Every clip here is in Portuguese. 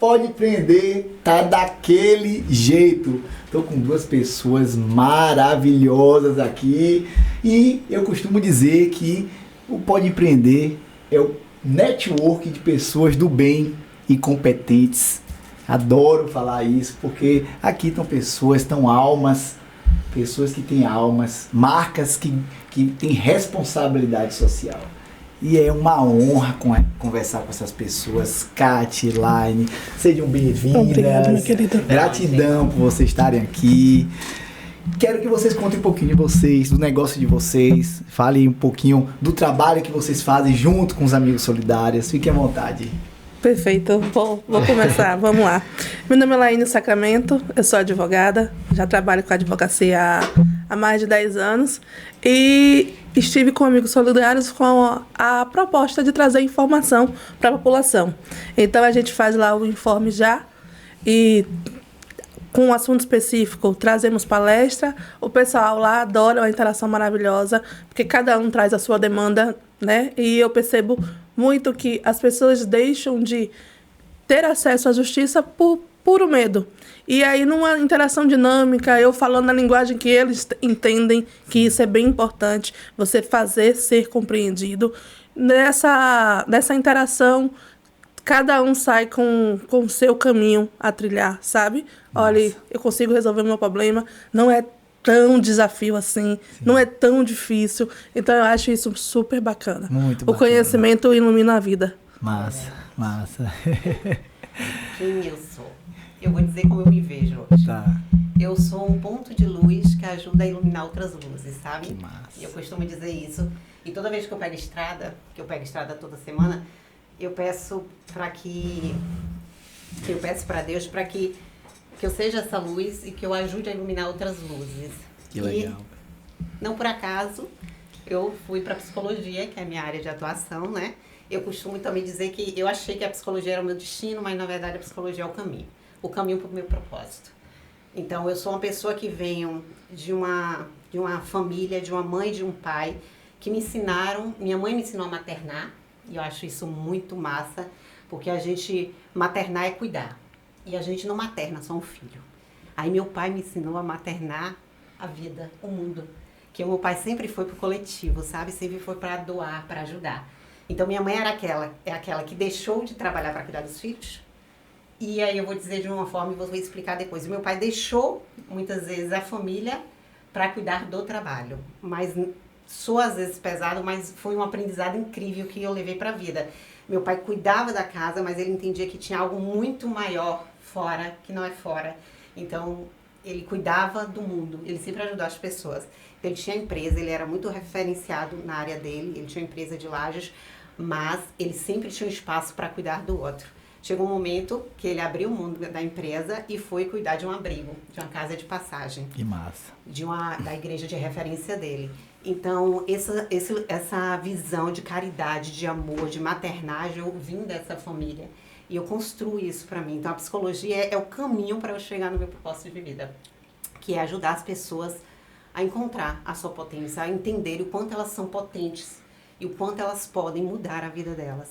Pode Empreender tá daquele jeito. Estou com duas pessoas maravilhosas aqui e eu costumo dizer que o Pode Empreender é o network de pessoas do bem e competentes. Adoro falar isso porque aqui estão pessoas, estão almas, pessoas que têm almas, marcas que têm responsabilidade social. E é uma honra conversar com essas pessoas. Kate, Elaine, sejam bem-vindas. Obrigada, minha querida. Gratidão por vocês estarem aqui. Quero que vocês contem um pouquinho de vocês, do negócio de vocês. Falem um pouquinho do trabalho que vocês fazem junto com os Amigos Solidários. Fiquem à vontade. Perfeito, vou começar, vamos lá. Meu nome é Elaine Sacramento, eu sou advogada, já trabalho com advocacia há mais de 10 anos e estive com Amigos Solidários com a proposta de trazer informação para a população. Então a gente faz lá o Informe Já e com um assunto específico trazemos palestra, o pessoal lá adora uma interação maravilhosa, porque cada um traz a sua demanda, né? E eu percebo muito que as pessoas deixam de ter acesso à justiça por puro medo. E aí, numa interação dinâmica, eu falando na linguagem que eles entendem, que isso é bem importante, você fazer ser compreendido. Nessa interação, cada um sai com o seu caminho a trilhar, sabe? Nossa. Olha, eu consigo resolver o meu problema, não é tão desafio assim, não é tão difícil. Então eu acho isso super bacana. Muito bacana. O conhecimento ilumina a vida. Massa, massa. Quem eu sou? Eu vou dizer como eu me vejo hoje. Tá. Eu sou um ponto de luz que ajuda a iluminar outras luzes, sabe? Que massa. Eu costumo dizer isso. E toda vez que eu pego estrada, que eu pego estrada toda semana, eu peço para Deus para que eu seja essa luz e que eu ajude a iluminar outras luzes. Que legal. E, não por acaso, eu fui para psicologia, que é a minha área de atuação, né? Eu costumo também dizer que eu achei que a psicologia era o meu destino, mas na verdade a psicologia é o caminho para o meu propósito. Então eu sou uma pessoa que venho de uma família, de uma mãe e de um pai, que me ensinaram, minha mãe me ensinou a maternar, e eu acho isso muito massa, porque maternar é cuidar. E a gente não materna só um filho. Aí meu pai me ensinou a maternar a vida, o mundo. Que o meu pai sempre foi pro coletivo, sabe? Sempre foi para doar, para ajudar. Então minha mãe era aquela que deixou de trabalhar para cuidar dos filhos. E aí eu vou dizer de uma forma e vou explicar depois. O meu pai deixou, muitas vezes, a família para cuidar do trabalho. Mas sou às vezes pesado, mas foi um aprendizado incrível que eu levei para a vida. Meu pai cuidava da casa, mas ele entendia que tinha algo muito maior fora, que não é fora. Então, ele cuidava do mundo, ele sempre ajudou as pessoas. Ele tinha empresa, ele era muito referenciado na área dele, ele tinha empresa de lajes, mas ele sempre tinha um espaço para cuidar do outro. Chegou um momento que ele abriu o mundo da empresa e foi cuidar de um abrigo, de uma casa de passagem. Que massa. Da igreja de referência dele. Então, essa visão de caridade, de amor, de maternagem, eu vim dessa família. E eu construo isso para mim. Então, a psicologia é o caminho para eu chegar no meu propósito de vida, que é ajudar as pessoas a encontrar a sua potência, a entender o quanto elas são potentes e o quanto elas podem mudar a vida delas,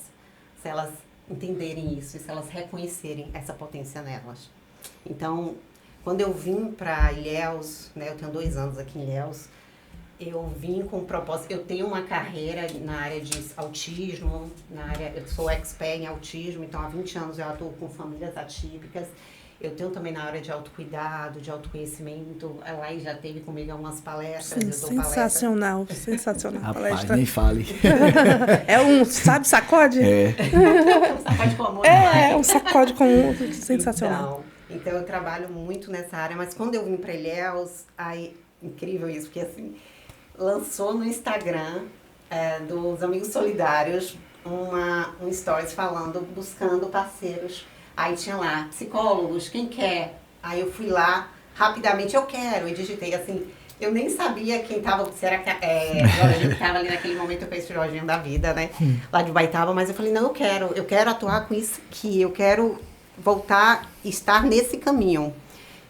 se elas entenderem isso e se elas reconhecerem essa potência nelas. Então, quando eu vim para Ilhéus, né, eu tenho 2 anos aqui em Ilhéus, eu vim com o propósito, eu tenho uma carreira na área de autismo, eu sou expert em autismo, então há 20 anos eu atuo com famílias atípicas. Eu tenho também na área de autocuidado, de autoconhecimento. A Laís já teve comigo algumas palestras. Sim, sensacional, sensacional. Rapaz, palestra. nem fale. É um, sabe, sacode? É. Um sacode com amor. É um sacode com sensacional. Então eu trabalho muito nessa área, mas quando eu vim para Ilhéus, aí, incrível isso, porque assim, lançou no Instagram dos Amigos Solidários um stories buscando parceiros. Aí tinha lá, psicólogos, quem quer? Aí eu fui lá, rapidamente, eu quero, e digitei assim, eu nem sabia quem tava, se era Jorginho que tava ali naquele momento, eu conheci o Jorginho da vida, né, lá de Baitaba, mas eu falei, não, eu quero atuar com isso aqui, eu quero voltar, estar nesse caminho.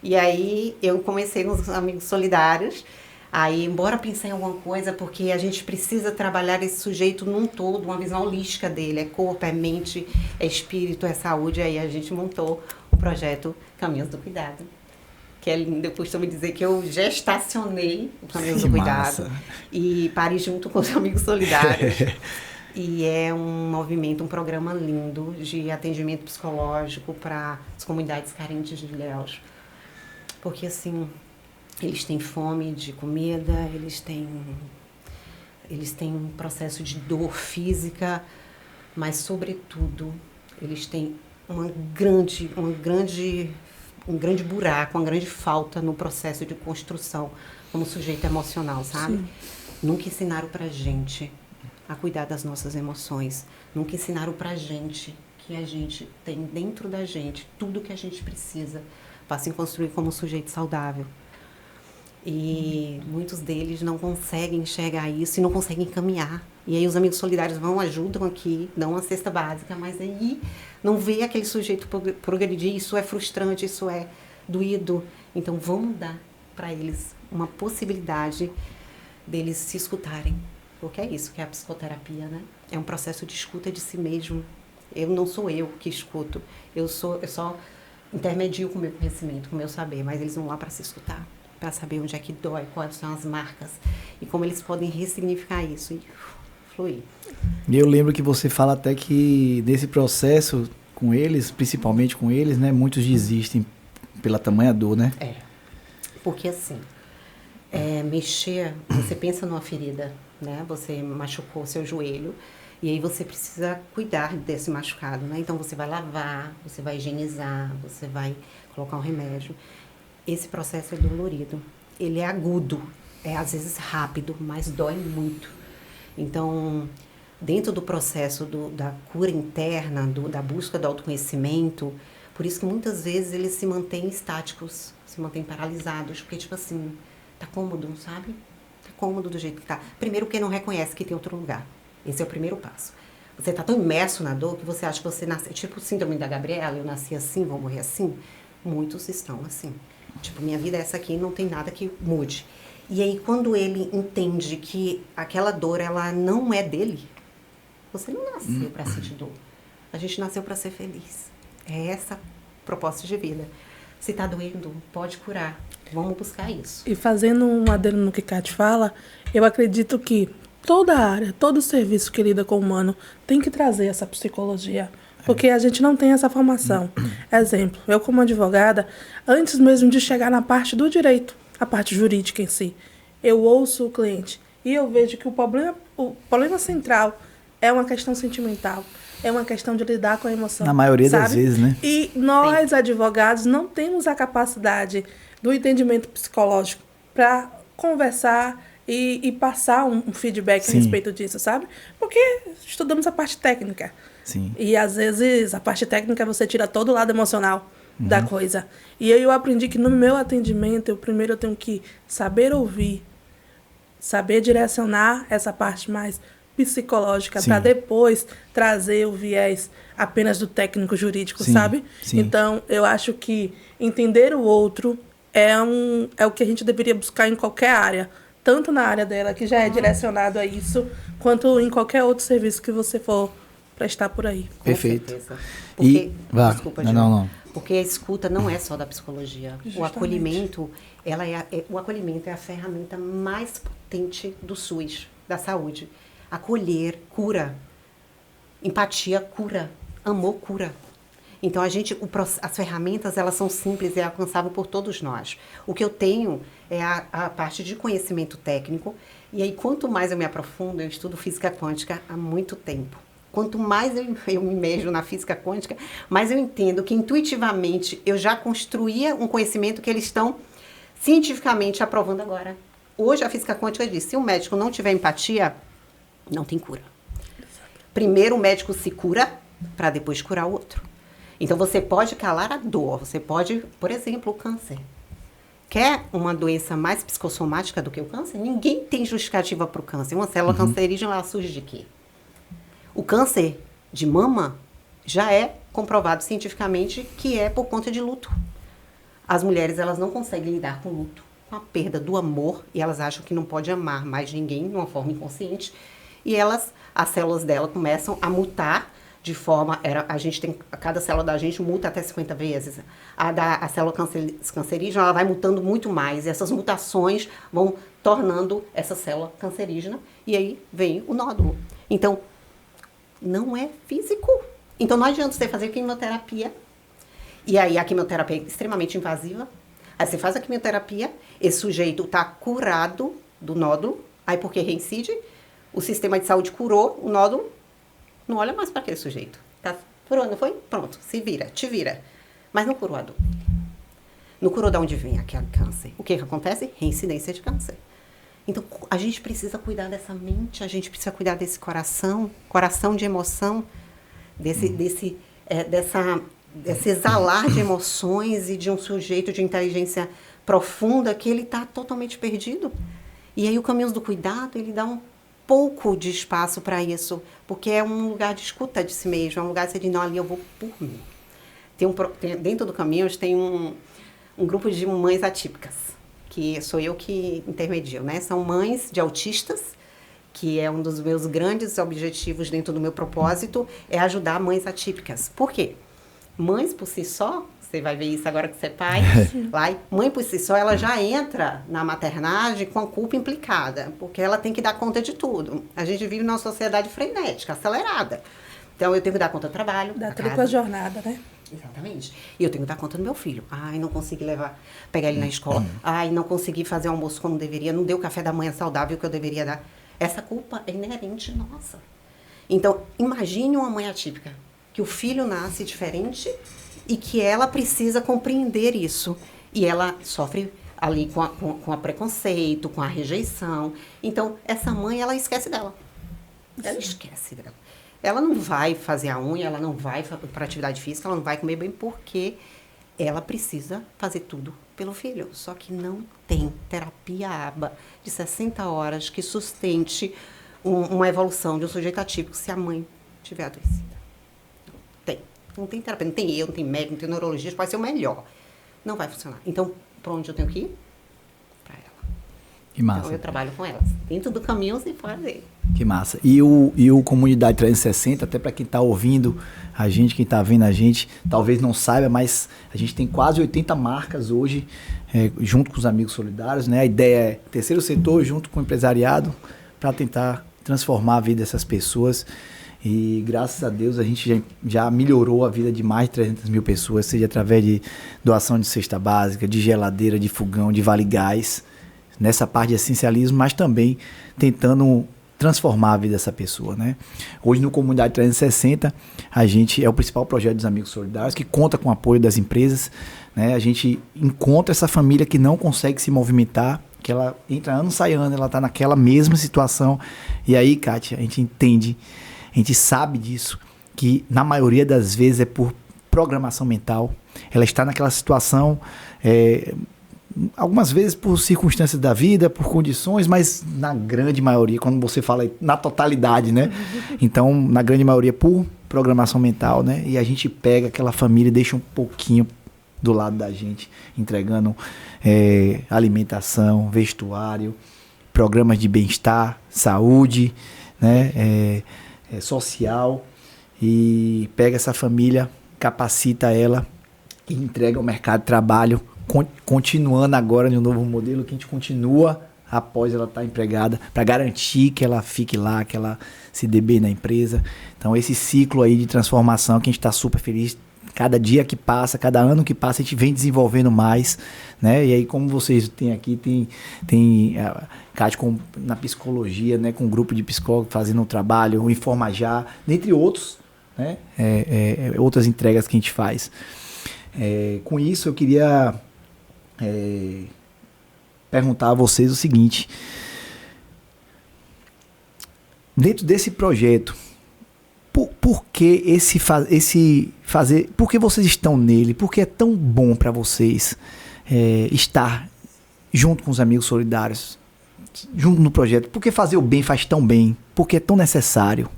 E aí eu comecei nos Amigos Solidários, Aí, embora pensar em alguma coisa, porque a gente precisa trabalhar esse sujeito num todo, uma visão holística dele, é corpo, é mente, é espírito, é saúde, aí a gente montou o projeto Caminhos do Cuidado, que é lindo. Eu costumo dizer que eu gestacionei o Caminhos Que do Cuidado massa. e parei junto com os Amigos Solidários. E é um movimento, um programa lindo de atendimento psicológico para as comunidades carentes de Ilhéus. Porque, assim, eles têm fome de comida, eles têm um processo de dor física, mas, sobretudo, eles têm um grande buraco, uma grande falta no processo de construção como sujeito emocional, sabe? Sim. Nunca ensinaram pra gente a cuidar das nossas emoções. Nunca ensinaram pra gente que a gente tem dentro da gente tudo que a gente precisa para se construir como um sujeito saudável. E muitos deles não conseguem enxergar isso e não conseguem caminhar. E aí os Amigos Solidários vão, ajudam aqui, dão uma cesta básica, mas aí não vê aquele sujeito progredir. Isso é frustrante, isso é doído. Então vamos dar para eles uma possibilidade deles se escutarem. Porque é isso que é a psicoterapia, né? É um processo de escuta de si mesmo. Eu não sou eu que escuto. Eu só intermedio com o meu conhecimento, com o meu saber, mas eles vão lá para se escutar, para saber onde é que dói, quais são as marcas e como eles podem ressignificar isso e fluir. E eu lembro que você fala até que nesse processo com eles, principalmente com eles, né, muitos desistem pela tamanha dor, né? É, porque assim, mexer, você pensa numa ferida, né? Você machucou seu joelho e aí você precisa cuidar desse machucado, né? Então você vai lavar, você vai higienizar, você vai colocar um remédio. Esse processo é dolorido, ele é agudo, é às vezes rápido, mas dói muito. Então, dentro do processo da cura interna, da busca do autoconhecimento, por isso que muitas vezes eles se mantêm estáticos, se mantêm paralisados, porque tipo assim, tá cômodo, sabe? Tá cômodo do jeito que tá. Primeiro porque não reconhece que tem outro lugar. Esse é o primeiro passo. Você tá tão imerso na dor que você acha que você nasceu, tipo o síndrome da Gabriela, eu nasci assim, vou morrer assim. Muitos estão assim. Tipo, minha vida é essa aqui, não tem nada que mude. E aí, quando ele entende que aquela dor, ela não é dele, você não nasceu para sentir dor. A gente nasceu para ser feliz. É essa a proposta de vida. Se tá doendo, pode curar. Vamos buscar isso. E fazendo um adendo no que Kate fala, eu acredito que toda área, todo serviço que lida com o humano tem que trazer essa psicologia. Porque a gente não tem essa formação. Exemplo, eu como advogada, antes mesmo de chegar na parte do direito, a parte jurídica em si, eu ouço o cliente e eu vejo que o problema central é uma questão sentimental, é uma questão de lidar com a emoção. Na maioria sabe? das vezes, né? E nós, advogados, não temos a capacidade do entendimento psicológico para conversar e passar um feedback a Sim. respeito disso, sabe? Porque estudamos a parte técnica. Sim. E às vezes a parte técnica você tira todo o lado emocional da coisa. E aí eu aprendi que no meu atendimento, primeiro eu tenho que saber ouvir, saber direcionar essa parte mais psicológica para depois trazer o viés apenas do técnico jurídico, Sim, sabe? sim. Então, eu acho que entender o outro é o que a gente deveria buscar em qualquer área. Tanto na área dela, que já é direcionado a isso, quanto em qualquer outro serviço que você for prestar por aí. Perfeito. Com certeza. Porque, Vá. desculpa, Não, Gil. não. Porque a escuta não é só da psicologia. O Justamente. acolhimento, o acolhimento é a ferramenta mais potente do SUS, da saúde. Acolher cura. Empatia cura. Amor cura. Então, as ferramentas, elas são simples e alcançáveis por todos nós. O que eu tenho é a parte de conhecimento técnico. E aí, quanto mais eu me aprofundo, eu estudo física quântica há muito tempo. Quanto mais eu me imerjo na física quântica, mais eu entendo que intuitivamente eu já construía um conhecimento que eles estão cientificamente aprovando agora. Hoje a física quântica diz, se o médico não tiver empatia, não tem cura. Primeiro o médico se cura para depois curar o outro. Então você pode calar a dor, você pode, por exemplo, o câncer. Quer uma doença mais psicossomática do que o câncer? Ninguém tem justificativa para o câncer. Uma célula cancerígena, ela surge de quê? O câncer de mama já é comprovado cientificamente que é por conta de luto. As mulheres, elas não conseguem lidar com luto, com a perda do amor, e elas acham que não pode amar mais ninguém de uma forma inconsciente, e as células dela começam a mutar de forma, cada célula da gente muta até 50 vezes. A célula cancerígena, ela vai mutando muito mais, e essas mutações vão tornando essa célula cancerígena, e aí vem o nódulo. Então, não é físico. Então, não adianta você fazer quimioterapia, e aí a quimioterapia é extremamente invasiva. Aí você faz a quimioterapia, esse sujeito está curado do nódulo, aí porque reincide, o sistema de saúde curou o nódulo, não olha mais para aquele sujeito. Tá curou, não foi? Pronto, se vira, te vira. Mas não curou a dor. Não curou de onde vem aquele câncer. O que acontece? Reincidência de câncer. Então, a gente precisa cuidar dessa mente, a gente precisa cuidar desse coração de emoção, desse exalar de emoções e de um sujeito de inteligência profunda que ele está totalmente perdido. E aí o Caminhos do Cuidado, ele dá um pouco de espaço para isso, porque é um lugar de escuta de si mesmo, é um lugar de você dizer, não, ali eu vou por mim. Dentro do Caminhos tem um grupo de mães atípicas, que sou eu que intermedio, né? São mães de autistas, que é um dos meus grandes objetivos dentro do meu propósito, é ajudar mães atípicas. Por quê? Mães por si só, você vai ver isso agora que você é pai, mãe por si só, ela já entra na maternagem com a culpa implicada, porque ela tem que dar conta de tudo. A gente vive numa sociedade frenética, acelerada. Então, eu tenho que dar conta do trabalho, da tripla jornada, né? Exatamente. E eu tenho que dar conta do meu filho. Ai, não consegui pegar ele na escola. Ai, não consegui fazer o almoço como deveria. Não deu o café da manhã saudável que eu deveria dar. Essa culpa é inerente nossa. Então, imagine uma mãe atípica, que o filho nasce diferente e que ela precisa compreender isso. E ela sofre ali com a preconceito, com a rejeição. Então, essa mãe, ela esquece dela. Ela esquece dela. Ela não vai fazer a unha, ela não vai para atividade física, ela não vai comer bem porque ela precisa fazer tudo pelo filho. Só que não tem terapia ABA de 60 horas que sustente uma evolução de um sujeito atípico se a mãe tiver adoecida. Não tem terapia, não tem não tem médico, não tem neurologista, pode ser o melhor. Não vai funcionar. Então, para onde eu tenho que ir? Para ela. Que massa. Então, eu trabalho com elas. Dentro do caminho e fora dele. Que massa. E o Comunidade 360, até para quem está ouvindo a gente, quem está vendo a gente, talvez não saiba, mas a gente tem quase 80 marcas hoje, junto com os Amigos Solidários, né? A ideia é terceiro setor junto com o empresariado para tentar transformar a vida dessas pessoas. E graças a Deus a gente já melhorou a vida de mais de 300 mil pessoas, seja através de doação de cesta básica, de geladeira, de fogão, de vale gás, nessa parte de essencialismo, mas também tentando transformar a vida dessa pessoa, né? Hoje no Comunidade 360, a gente é o principal projeto dos Amigos Solidários, que conta com o apoio das empresas, né? A gente encontra essa família que não consegue se movimentar, que ela entra ano, sai ano, ela está naquela mesma situação. E aí, Kátia, a gente entende, a gente sabe disso, que na maioria das vezes é por programação mental. Ela está naquela situação, algumas vezes por circunstâncias da vida, por condições, mas na grande maioria, quando você fala na totalidade, né? Então, na grande maioria por programação mental, né? E a gente pega aquela família e deixa um pouquinho do lado da gente, entregando alimentação, vestuário, programas de bem-estar, saúde, né? Social, e pega essa família, capacita ela e entrega ao mercado de trabalho, continuando agora de um novo modelo que a gente continua após ela estar empregada, para garantir que ela fique lá, que ela se dê bem na empresa. Então esse ciclo aí de transformação que a gente está super feliz, cada dia que passa, cada ano que passa, a gente vem desenvolvendo mais, né? E aí, como vocês têm aqui, tem a Kátia na psicologia, né? Com um grupo de psicólogos fazendo um trabalho, o Informajar, dentre outros, né? Outras entregas que a gente faz. Com isso, eu queria perguntar a vocês o seguinte: dentro desse projeto, por que por que vocês estão nele? Por que é tão bom para vocês estar junto com os Amigos Solidários, junto no projeto? Por que fazer o bem faz tão bem? Por que é tão necessário?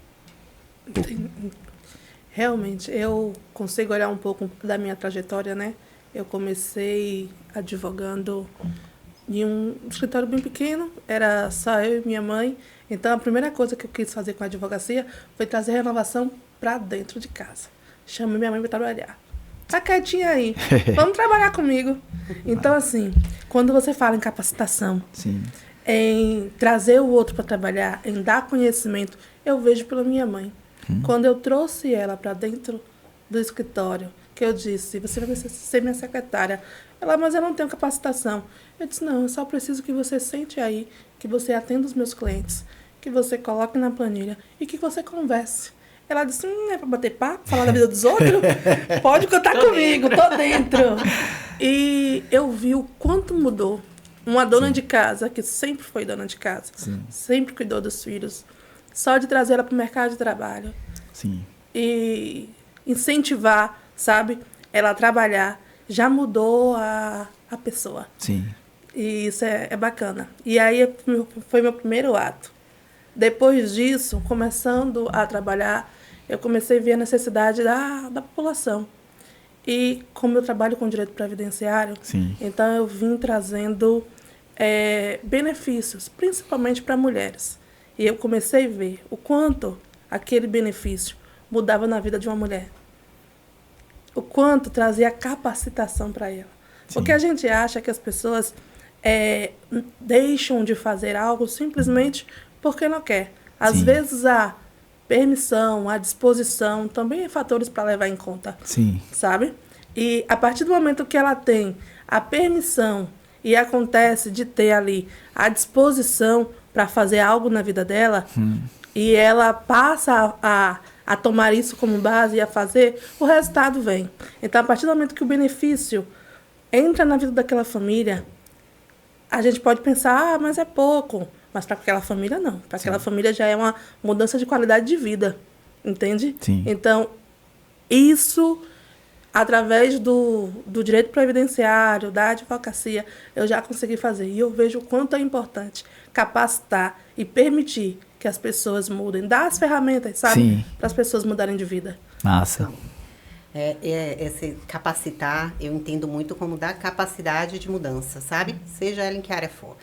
Realmente, eu consigo olhar um pouco da minha trajetória, né? Eu comecei advogando em um escritório bem pequeno, era só eu e minha mãe. Então, a primeira coisa que eu quis fazer com a advocacia foi trazer renovação para dentro de casa. Chamei minha mãe para trabalhar. Tá quietinha aí, vamos trabalhar comigo. Então, assim, quando você fala em capacitação, Sim. em trazer o outro para trabalhar, em dar conhecimento, eu vejo pela minha mãe. Quando eu trouxe ela para dentro do escritório, que eu disse, você vai ser minha secretária. Ela, mas eu não tenho capacitação. Eu disse, não, eu só preciso que você sente aí, que você atenda os meus clientes, que você coloque na planilha e que você converse. Ela disse, é para bater papo, falar da vida dos outros? Pode contar comigo, tô dentro. E eu vi o quanto mudou. Uma dona de casa, que sempre foi dona de casa, sempre cuidou dos filhos, só de trazer ela para o mercado de trabalho. Sim. E incentivar, sabe, ela a trabalhar, já mudou a pessoa. Sim. E isso é bacana. E aí foi meu primeiro ato. Depois disso, começando a trabalhar, eu comecei a ver a necessidade da população. E como eu trabalho com direito previdenciário, Sim. então eu vim trazendo benefícios, principalmente para mulheres. E eu comecei a ver o quanto aquele benefício mudava na vida de uma mulher. O quanto trazia capacitação para ela. Sim. Porque a gente acha que as pessoas deixam de fazer algo simplesmente porque não quer. Às Sim. vezes a permissão, a disposição, também é fatores para levar em conta. Sim. Sabe? E a partir do momento que ela tem a permissão e acontece de ter ali a disposição para fazer algo na vida dela, e ela passa a tomar isso como base e a fazer, o resultado vem. Então, a partir do momento que o benefício entra na vida daquela família, a gente pode pensar, mas é pouco. Mas para aquela família, não. Para aquela família já é uma mudança de qualidade de vida. Entende? Sim. Então, isso, através do direito previdenciário, da advocacia, eu já consegui fazer. E eu vejo o quanto é importante capacitar e permitir que as pessoas mudem. Dar as ferramentas, sabe? Para as pessoas mudarem de vida. Massa. Esse capacitar, eu entendo muito como dar capacidade de mudança, sabe? Seja ela em que área for.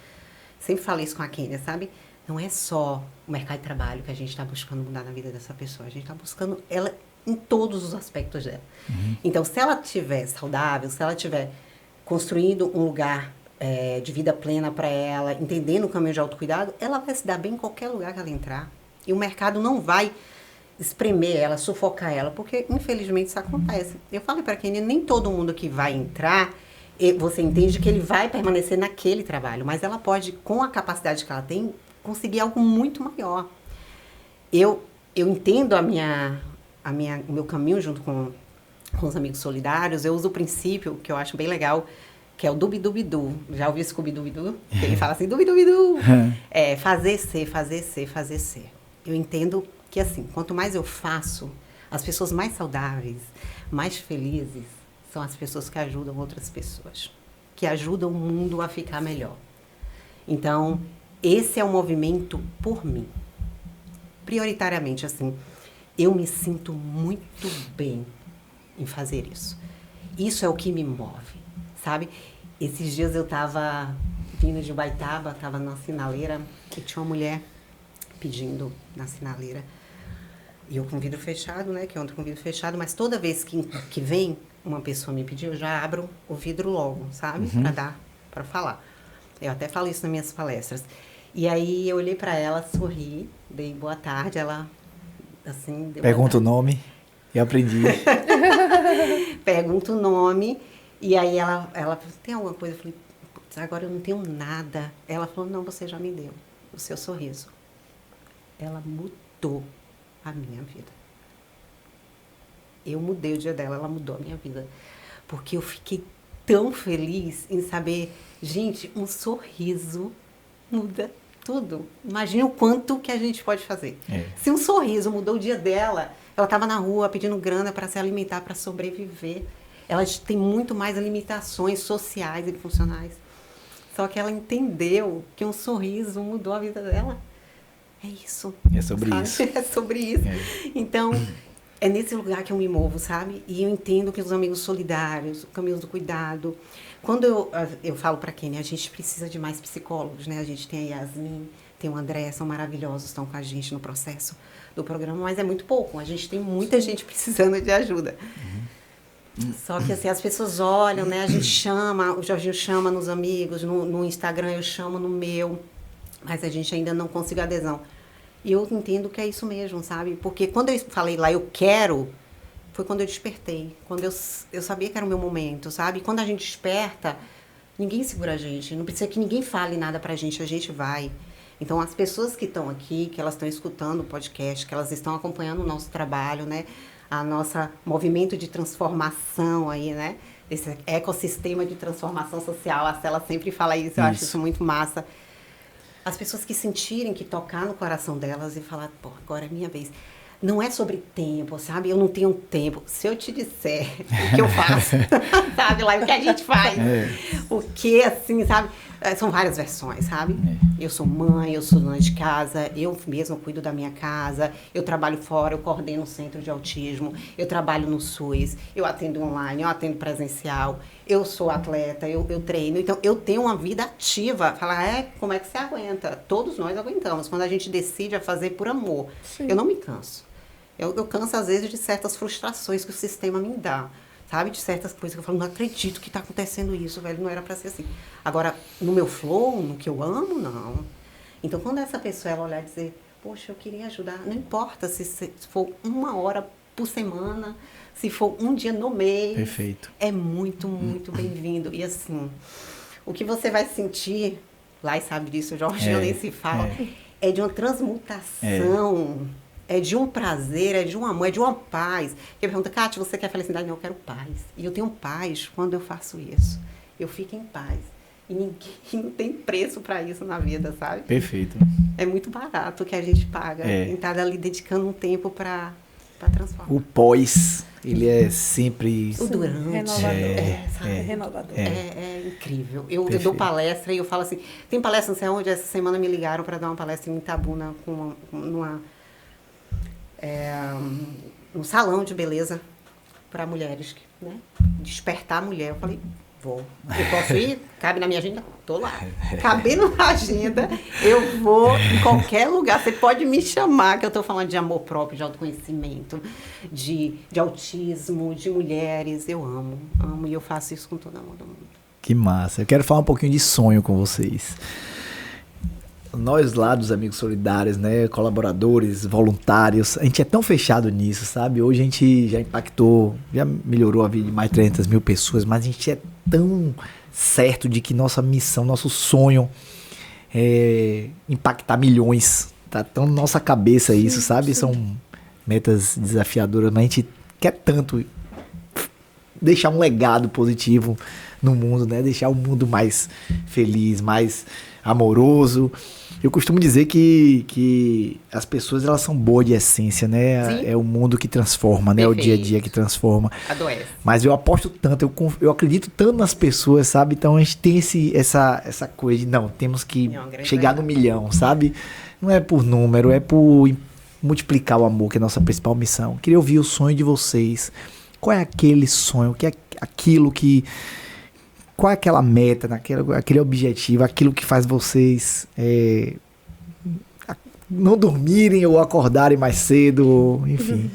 Sempre falei isso com a Kênia, sabe? Não é só o mercado de trabalho que a gente está buscando mudar na vida dessa pessoa. A gente está buscando ela em todos os aspectos dela. Então, se ela estiver saudável, se ela estiver construindo um lugar de vida plena para ela, entendendo o caminho de autocuidado, ela vai se dar bem em qualquer lugar que ela entrar. E o mercado não vai espremer ela, sufocar ela, porque, infelizmente, isso acontece. Eu falei para a Kênia, nem todo mundo que vai entrar, você entende que ele vai permanecer naquele trabalho, mas ela pode, com a capacidade que ela tem, conseguir algo muito maior. Eu entendo o meu caminho junto com os amigos solidários. Eu uso o princípio, que eu acho bem legal, que é o dubidubidu. Já ouviu esse Scooby-Doobidu? Ele fala assim, dubidubidu. Fazer ser, fazer ser, fazer ser. Eu entendo que, assim, quanto mais eu faço, as pessoas mais saudáveis, mais felizes, são as pessoas que ajudam outras pessoas, que ajudam o mundo a ficar melhor. Então, esse é um movimento por mim. Prioritariamente, assim, eu me sinto muito bem em fazer isso. Isso é o que me move, sabe? Esses dias eu estava vindo de Ubaitaba, estava na sinaleira, e tinha uma mulher pedindo na sinaleira. E eu com vidro fechado, né? Que eu ando com vidro fechado, mas toda vez que vem uma pessoa me pedir, eu já abro o vidro logo, sabe? Para falar. Eu até falo isso nas minhas palestras. E aí eu olhei para ela, sorri, dei boa tarde, ela assim... Pergunta o nome e aprendi. Pergunta o nome e aí ela falou, tem alguma coisa? Eu falei, putz, agora eu não tenho nada. Ela falou, não, você já me deu o seu sorriso. Ela mudou a minha vida. Eu mudei o dia dela, ela mudou a minha vida. Porque eu fiquei tão feliz em saber, gente, um sorriso muda tudo. Imagina o quanto que a gente pode fazer. Se um sorriso mudou o dia dela, ela estava na rua pedindo grana para se alimentar, para sobreviver. Ela tem muito mais limitações sociais e funcionais. Só que ela entendeu que um sorriso mudou a vida dela. É isso. É sobre isso. É sobre isso. Então, é nesse lugar que eu me movo, sabe? E eu entendo que os amigos solidários, o caminho do cuidado. Quando eu falo para quem, né? A gente precisa de mais psicólogos, né? A gente tem a Yasmin, tem o André, são maravilhosos, estão com a gente no processo do programa, mas é muito pouco. A gente tem muita gente precisando de ajuda. Só que assim, as pessoas olham, né? A gente chama, o Jorginho chama nos amigos, no Instagram eu chamo no meu, mas a gente ainda não conseguiu adesão. E eu entendo que é isso mesmo, sabe? Porque quando eu falei lá, eu quero, foi quando eu despertei. Quando eu sabia que era o meu momento, sabe? E quando a gente desperta, ninguém segura a gente. Não precisa que ninguém fale nada pra gente, a gente vai. Então, as pessoas que estão aqui, que elas estão escutando o podcast, que elas estão acompanhando o nosso trabalho, né? A nossa movimento de transformação aí, né? Esse ecossistema de transformação social. A Cela sempre fala isso, eu acho isso muito massa. As pessoas que sentirem, que tocar no coração delas e falar, pô, agora é minha vez. Não é sobre tempo, sabe? Eu não tenho tempo. Se eu te disser o que eu faço, sabe? Lá o que a gente faz. O que, assim, sabe? São várias versões, sabe? Eu sou mãe, eu sou dona de casa, eu mesma cuido da minha casa, eu trabalho fora, eu coordeno um centro de autismo, eu trabalho no SUS, eu atendo online, eu atendo presencial, eu sou atleta, eu treino. Então, eu tenho uma vida ativa. Falar, como é que você aguenta? Todos nós aguentamos. Quando a gente decide a fazer por amor. Sim. Eu não me canso. Eu canso, às vezes, de certas frustrações que o sistema me dá, sabe? De certas coisas que eu falo, não acredito que está acontecendo isso, velho, não era para ser assim. Agora, no meu flow, no que eu amo, não. Então, quando essa pessoa ela olhar e dizer, poxa, eu queria ajudar, não importa se for 1 hora por semana, se for um dia no mês. Perfeito. É muito, muito bem-vindo. E assim, o que você vai sentir, lá e sabe disso, o Jorginho nem se fala, é de uma transmutação. É de um prazer, é de um amor, é de uma paz. Ele pergunta, Kátia, você quer felicidade? Não, eu quero paz. E eu tenho paz quando eu faço isso. Eu fico em paz. E ninguém não tem preço para isso na vida, sabe? Perfeito. É muito barato o que a gente paga. Em estar ali dedicando um tempo para transformar. O pós, ele é sempre... O durante. Renovador. Renovador. É incrível. Eu dou palestra e eu falo assim, tem palestra, não sei onde, essa semana me ligaram para dar uma palestra em Itabuna, um salão de beleza para mulheres, né? Despertar a mulher. Eu falei, vou. Eu posso ir? Cabe na minha agenda? Tô lá. Cabendo na agenda, eu vou em qualquer lugar. Você pode me chamar, que eu tô falando de amor próprio, de autoconhecimento, de autismo, de mulheres. Eu amo e eu faço isso com todo amor do mundo. Que massa. Eu quero falar um pouquinho de sonho com vocês. Nós lá dos Amigos Solidários, né, colaboradores, voluntários, a gente é tão fechado nisso, sabe? Hoje a gente já impactou, já melhorou a vida de mais de 300 mil pessoas, mas a gente é tão certo de que nossa missão, nosso sonho é impactar milhões. Tá tão na nossa cabeça isso, sabe? São metas desafiadoras, mas a gente quer tanto deixar um legado positivo no mundo, né? Deixar o mundo mais feliz, mais amoroso. Eu costumo dizer que as pessoas, elas são boas de essência, né? Sim. É o mundo que transforma, né? Perfeito. É o dia a dia que transforma. Adoece. Mas eu aposto tanto, eu acredito tanto nas pessoas, sabe? Então a gente tem essa coisa de, não, temos que chegar no milhão, sabe? Não é por número, é por multiplicar o amor, que é a nossa principal missão. Queria ouvir o sonho de vocês. Qual é aquele sonho? O que é aquilo que... Qual é aquela meta, aquele objetivo, aquilo que faz vocês não dormirem ou acordarem mais cedo, enfim.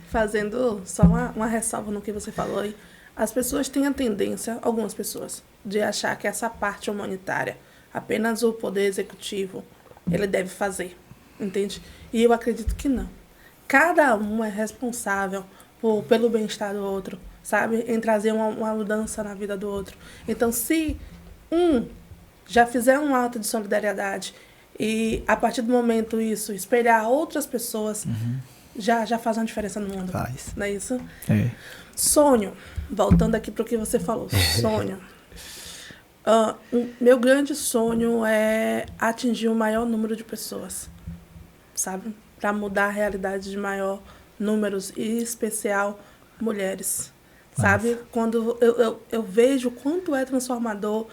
Fazendo só uma ressalva no que você falou aí. As pessoas têm a tendência, algumas pessoas, de achar que essa parte humanitária, apenas o poder executivo, ele deve fazer, entende? E eu acredito que não. Cada um é responsável pelo bem-estar do outro, sabe? Em trazer uma mudança na vida do outro. Então, se um já fizer um ato de solidariedade e, a partir do momento, isso espelhar outras pessoas, já faz uma diferença no mundo. Faz. Não é isso? É. Sonho. Voltando aqui para o que você falou. Sonho. Meu grande sonho é atingir o maior número de pessoas, sabe? Para mudar a realidade de maior números, e em especial mulheres. Sabe? Quando eu vejo o quanto é transformador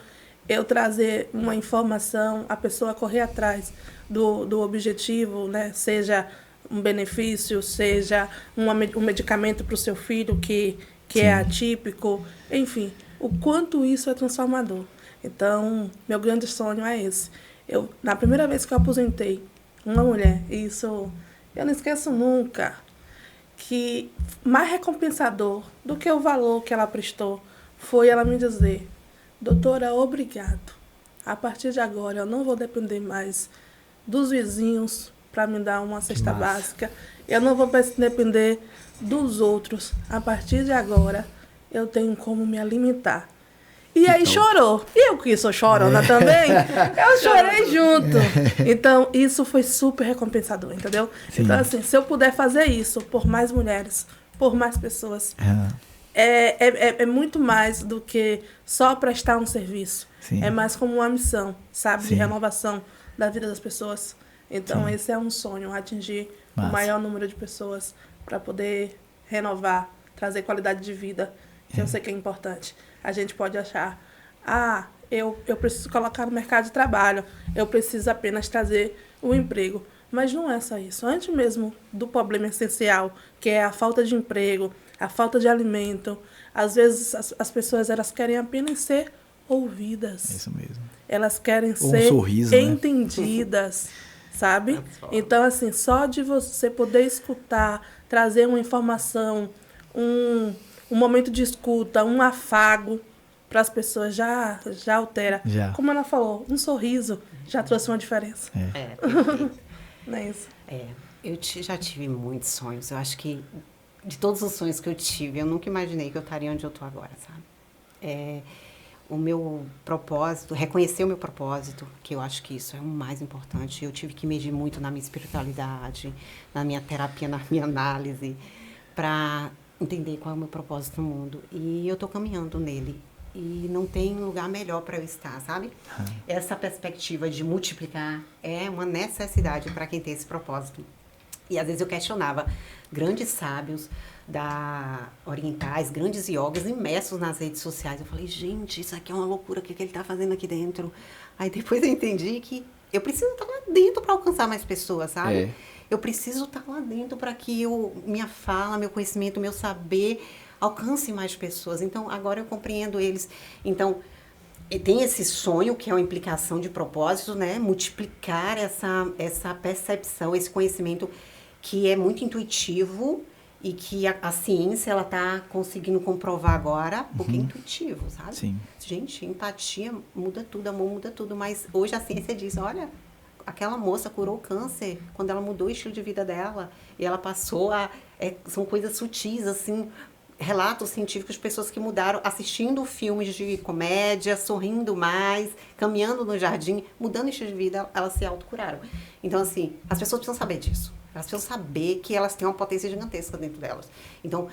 eu trazer uma informação, a pessoa correr atrás do objetivo, né? Seja um benefício, seja um medicamento para o seu filho que é atípico, enfim, o quanto isso é transformador. Então, meu grande sonho é esse. Na primeira vez que eu aposentei uma mulher, isso eu não esqueço nunca, que mais recompensador do que o valor que ela prestou foi ela me dizer: doutora, obrigado. A partir de agora eu não vou depender mais dos vizinhos para me dar uma cesta básica. Eu não vou depender dos outros. A partir de agora eu tenho como me alimentar. E aí chorou. E eu que sou chorona também, eu chorei junto. Então, isso foi super recompensador, entendeu? Sim. Então, assim, se eu puder fazer isso por mais mulheres, por mais pessoas, é muito mais do que só prestar um serviço. Sim. É mais como uma missão, sabe? Sim. De renovação da vida das pessoas. Então, sim, esse é um sonho, atingir o maior número de pessoas para poder renovar, trazer qualidade de vida, que eu sei que é importante. A gente pode achar, eu preciso colocar no mercado de trabalho, eu preciso apenas trazer um emprego. Mas não é só isso. Antes mesmo do problema essencial, que é a falta de emprego, a falta de alimento, às vezes as pessoas elas querem apenas ser ouvidas. Isso mesmo. Elas querem ser entendidas, né? Sabe? Então, assim, só de você poder escutar, trazer uma informação, um momento de escuta, um afago para as pessoas já altera. Já. Como ela falou, um sorriso já trouxe uma diferença. Perfeito. Não é isso? Eu já tive muitos sonhos. Eu acho que de todos os sonhos que eu tive, eu nunca imaginei que eu estaria onde eu estou agora, sabe? O meu propósito, reconhecer o meu propósito, que eu acho que isso é o mais importante. Eu tive que medir muito na minha espiritualidade, na minha terapia, na minha análise, para entender qual é o meu propósito no mundo. E eu estou caminhando nele. E não tem lugar melhor para eu estar, sabe? Essa perspectiva de multiplicar é uma necessidade para quem tem esse propósito. E às vezes eu questionava grandes sábios orientais, grandes iogas imersos nas redes sociais. Eu falei, gente, isso aqui é uma loucura, o que ele está fazendo aqui dentro? Aí depois eu entendi que eu preciso estar lá dentro para alcançar mais pessoas, sabe? Eu preciso estar lá dentro para que minha fala, meu conhecimento, meu saber alcance mais pessoas. Então, agora eu compreendo eles. Então, tem esse sonho, que é uma implicação de propósito, né? Multiplicar essa percepção, esse conhecimento que é muito intuitivo e que a ciência ela está conseguindo comprovar agora, porque é intuitivo, sabe? Sim. Gente, empatia muda tudo, amor muda tudo, mas hoje a ciência diz, olha, aquela moça curou o câncer quando ela mudou o estilo de vida dela e ela passou são coisas sutis, assim, relatos científicos de pessoas que mudaram assistindo filmes de comédia, sorrindo mais, caminhando no jardim, mudando o estilo de vida, elas se autocuraram. Então, assim, as pessoas precisam saber disso. Elas precisam saber que elas têm uma potência gigantesca dentro delas. Então,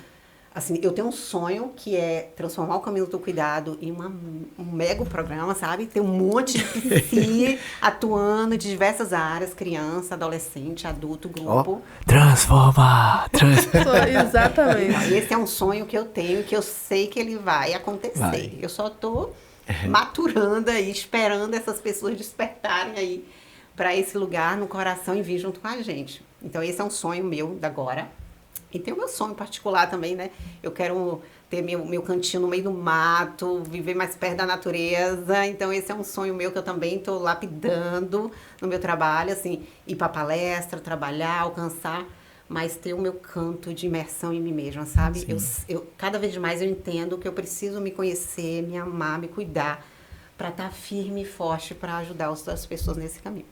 assim, eu tenho um sonho que é transformar o Caminho do Cuidado em um mega programa, sabe? Tem um monte de psi atuando de diversas áreas, criança, adolescente, adulto, grupo. Transforma! Exatamente. Esse é um sonho que eu tenho, que eu sei que ele vai acontecer. Eu só estou maturando aí, esperando essas pessoas despertarem aí para esse lugar no coração e vir junto com a gente. Então, esse é um sonho meu da agora. E tem o meu sonho particular também, né? Eu quero ter meu cantinho no meio do mato, viver mais perto da natureza. Então, esse é um sonho meu que eu também estou lapidando no meu trabalho, assim, ir para palestra, trabalhar, alcançar, mas ter o meu canto de imersão em mim mesma, sabe? Eu cada vez mais eu entendo que eu preciso me conhecer, me amar, me cuidar, para estar firme e forte para ajudar as pessoas nesse caminho.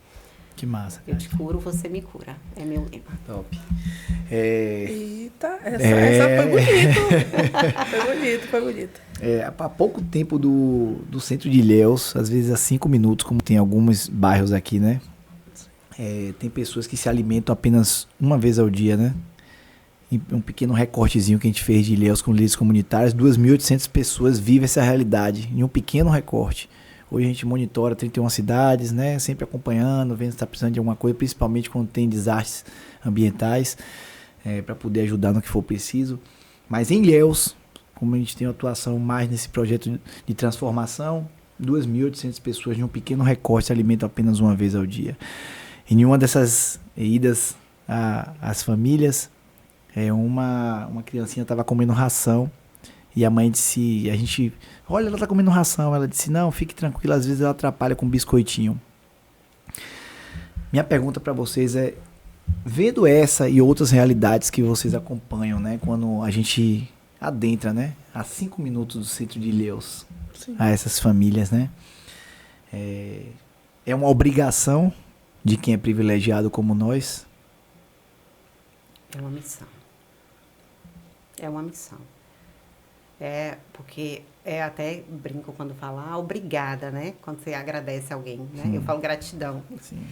Que massa. Eu te curo, você me cura. É meu lema. Top. Eita, essa foi bonito. Foi bonito. Há pouco tempo do centro de Ilhéus, às vezes há 5 minutos, como tem alguns bairros aqui, né? Tem pessoas que se alimentam apenas uma vez ao dia, né? Um pequeno recortezinho que a gente fez de Ilhéus com líderes comunitários, 2.800 pessoas vivem essa realidade em um pequeno recorte. Hoje a gente monitora 31 cidades, né? Sempre acompanhando, vendo se está precisando de alguma coisa, principalmente quando tem desastres ambientais, para poder ajudar no que for preciso. Mas em Ilhéus, como a gente tem uma atuação mais nesse projeto de transformação, 2.800 pessoas de um pequeno recorte se alimentam apenas uma vez ao dia. Em uma dessas idas as famílias. Uma criancinha estava comendo ração e a mãe disse, olha, ela está comendo ração. Ela disse, não, fique tranquila, às vezes ela atrapalha com biscoitinho. Minha pergunta para vocês é, vendo essa e outras realidades que vocês acompanham, né, quando a gente adentra, né, a 5 minutos do centro de Ilhéus, a essas famílias, né, é uma obrigação de quem é privilegiado como nós? É uma missão. É uma missão. Porque até brinco quando falo, obrigada, né? Quando você agradece alguém, né? Eu falo gratidão. Sim.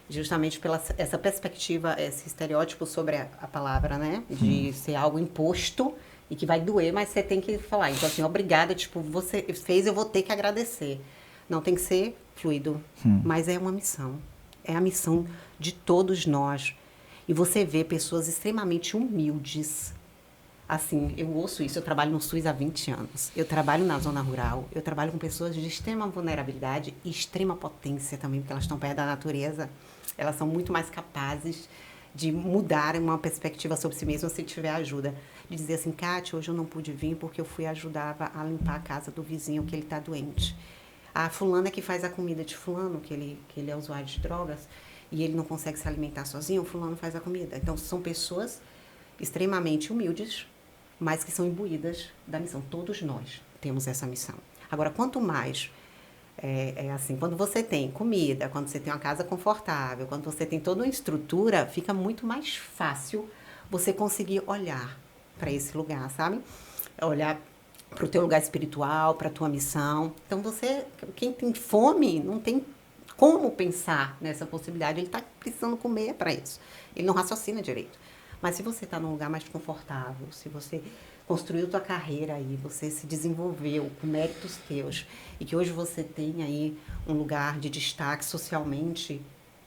Justamente pela essa perspectiva, esse estereótipo sobre a palavra, né? De ser algo imposto e que vai doer, mas você tem que falar. Então, assim, obrigada, tipo, você fez, eu vou ter que agradecer. Não tem que ser fluido, mas é uma missão. É a missão de todos nós. E você vê pessoas extremamente humildes. Assim, eu ouço isso, eu trabalho no SUS há 20 anos. Eu trabalho na zona rural, eu trabalho com pessoas de extrema vulnerabilidade e extrema potência também, porque elas estão perto da natureza. Elas são muito mais capazes de mudar uma perspectiva sobre si mesmas se tiver ajuda. De dizer assim, Kátia, hoje eu não pude vir porque eu fui ajudar a limpar a casa do vizinho que ele está doente. A fulana que faz a comida de fulano, que ele é usuário de drogas, e ele não consegue se alimentar sozinho, o fulano faz a comida. Então, são pessoas extremamente humildes, mas que são imbuídas da missão. Todos nós temos essa missão. Agora, quanto mais, assim, quando você tem comida, quando você tem uma casa confortável, quando você tem toda uma estrutura, fica muito mais fácil você conseguir olhar para esse lugar, sabe? Olhar para o teu lugar espiritual, para a tua missão. Então, quem tem fome, não tem como pensar nessa possibilidade. Ele está precisando comer para isso. Ele não raciocina direito. Mas se você está num lugar mais confortável, se você construiu tua carreira aí, você se desenvolveu com méritos teus, e que hoje você tem aí um lugar de destaque socialmente,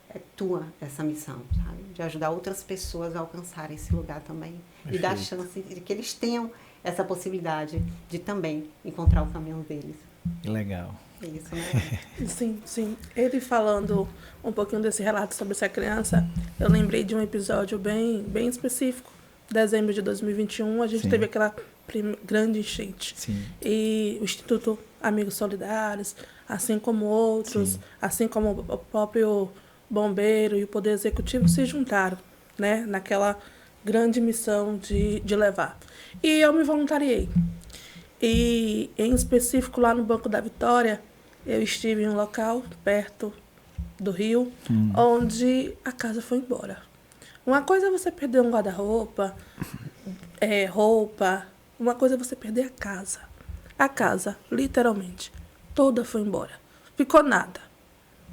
é tua essa missão, sabe? De ajudar outras pessoas a alcançarem esse lugar também. Perfeito. E dar chance de que eles tenham essa possibilidade de também encontrar o caminho deles. Legal. Isso, né? Sim, sim. Ele falando um pouquinho desse relato sobre essa criança, eu lembrei de um episódio bem específico. Dezembro de 2021, a gente teve aquela grande enchente. Sim. E o Instituto Amigos Solidários, assim como outros, assim como o próprio bombeiro e o Poder Executivo se juntaram, né, naquela grande missão de levar. E eu me voluntariei. E, em específico, lá no Banco da Vitória, eu estive em um local perto do rio, onde a casa foi embora. Uma coisa é você perder um guarda-roupa, roupa. Uma coisa é você perder a casa. A casa, literalmente, toda foi embora. Ficou nada.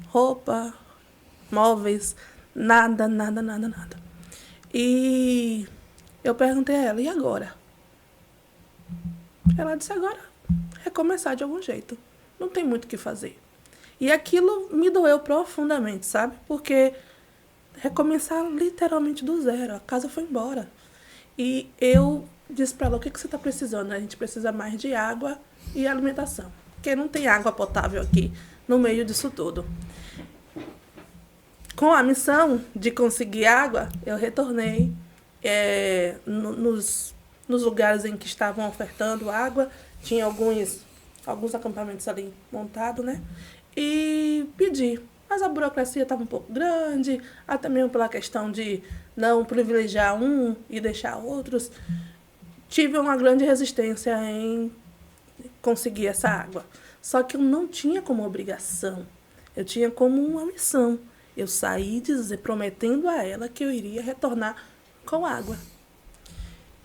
Roupa, móveis, nada. E eu perguntei a ela, e agora? Ela disse, agora, recomeçar de algum jeito. Não tem muito o que fazer. E aquilo me doeu profundamente, sabe? Porque recomeçar literalmente do zero. A casa foi embora. E eu disse para ela, o que você está precisando? A gente precisa mais de água e alimentação. Porque não tem água potável aqui no meio disso tudo. Com a missão de conseguir água, eu retornei nos lugares em que estavam ofertando água. Tinha alguns acampamentos ali montados, né? E pedi. Mas a burocracia estava um pouco grande, até mesmo pela questão de não privilegiar um e deixar outros. Tive uma grande resistência em conseguir essa água. Só que eu não tinha como obrigação. Eu tinha como uma missão. Eu saí prometendo a ela que eu iria retornar com água.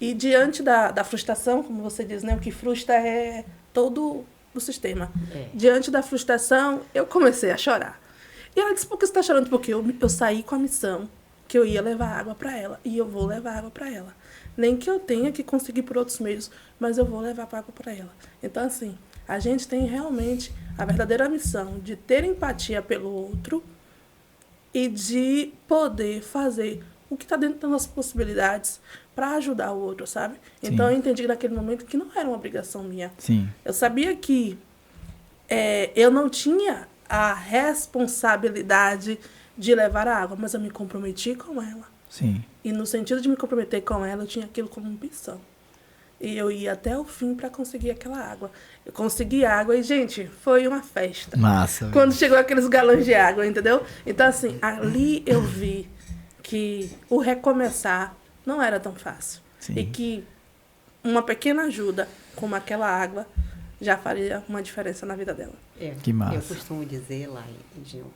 E diante da frustração, como você diz, né? O que frustra é todo o sistema. Diante da frustração, eu comecei a chorar. E ela disse, por que você está chorando? Porque eu saí com a missão que eu ia levar água para ela. E eu vou levar água para ela. Nem que eu tenha que conseguir por outros meios, mas eu vou levar água para ela. Então, assim, a gente tem realmente a verdadeira missão de ter empatia pelo outro e de poder fazer o que está dentro das nossas possibilidades para ajudar o outro, sabe? Sim. Então, eu entendi naquele momento que não era uma obrigação minha. Sim. Eu sabia que eu não tinha a responsabilidade de levar a água, mas eu me comprometi com ela. Sim. E no sentido de me comprometer com ela, eu tinha aquilo como missão. E eu ia até o fim para conseguir aquela água. Eu consegui água e, gente, foi uma festa. Massa. Quando chegou aqueles galões de água, entendeu? Então, assim, ali eu vi que o recomeçar não era tão fácil. Sim. E que uma pequena ajuda, como aquela água, já faria uma diferença na vida dela. Que massa. Eu costumo dizer, Lai, Gil,